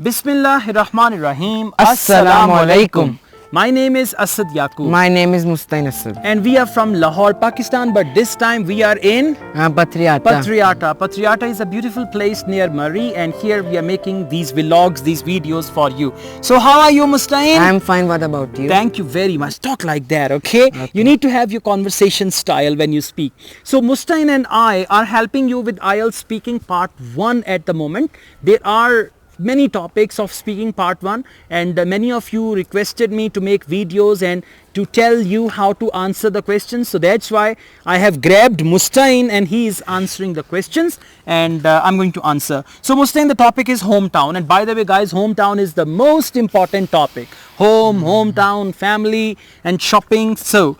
Bismillahirrahmanirrahim. Assalamu alaikum. My name is Asad Yaqub. My name is Asad. And we are from Lahore, Pakistan, but this time we are in Patriata. Patriata is a beautiful place near Murray, and here we are making these vlogs, these videos for you. So how are you, Mustain? I'm fine. What about you? Thank you very much. Talk like that, okay? You need to have your conversation style when you speak. So Mustain and I are helping you with IELTS speaking part 1 at the moment. There are many topics of speaking part 1, and many of you requested me to make videos and to tell you how to answer the questions. So that's why I have grabbed Mustain and he is answering the questions, and I'm going to answer. So Mustain, the topic is hometown, and by the way guys, hometown is the most important topic. Hometown, family and shopping. So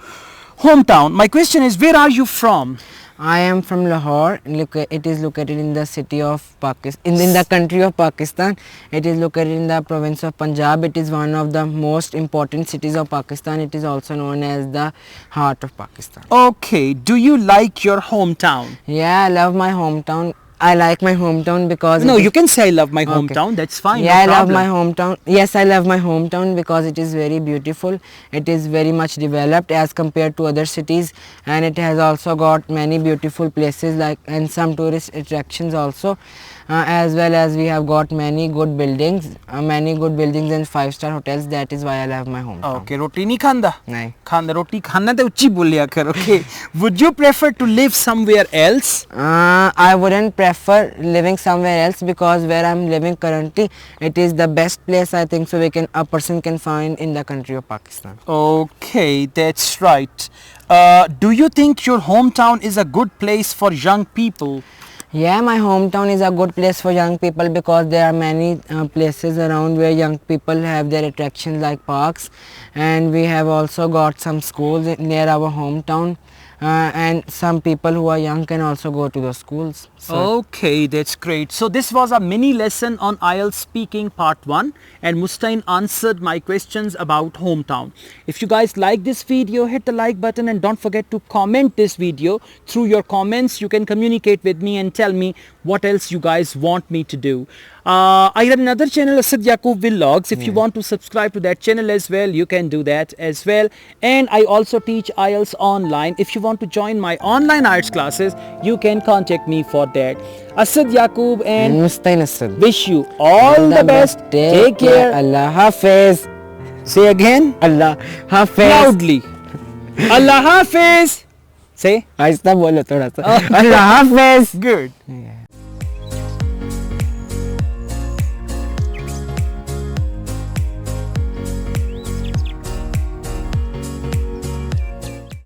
hometown, my question is, where are you from? I am from Lahore. It is located in the city of Pakistan, in the country of Pakistan. It is located in the province of Punjab. It is one of the most important cities of Pakistan. It is also known as the heart of Pakistan. Okay, do you like your hometown? Yeah, I love my hometown. I like my hometown because... No, you can say I love my hometown. That's fine. Yeah, no I love my hometown. Yes, I love my hometown because it is very beautiful. It is very much developed as compared to other cities, and it has also got many beautiful places and some tourist attractions also. As well as we have got many good buildings and 5-star hotels. That is why I love my hometown. Okay, roti nahi khanda? Nahi. Khanda roti khana te uchi bolya kar. Okay. Would you prefer to live somewhere else? I wouldn't prefer living somewhere else because where I'm living currently, it is the best place I think so a person can find in the country of Pakistan. Okay, that's right. Do you think your hometown is a good place for young people? Yeah, my hometown is a good place for young people because there are many places around where young people have their attractions like parks, and we have also got some schools near our hometown, and some people who are young can also go to the schools. So okay, that's great. So this was a mini lesson on IELTS speaking part 1, and Mustain answered my questions about hometown. If you guys like this video, hit the like button and don't forget to comment this video. Through your comments you can communicate with me and tell me what else you guys want me to do. I have another channel, Asad Yaqub Vlogs. If you want to subscribe to that channel as well, you can do that as well. And I also teach IELTS online. If you want to join my online IELTS classes, you can contact me for that. Asad Yaqub and Mustain Asad. Wish you all the best. Take care. Allah Hafiz. Say again. Allah Hafiz. Proudly. Allah Hafiz. Say. आहिस्ता बोलो थोड़ा सा. Allah Hafiz. Good. Yeah.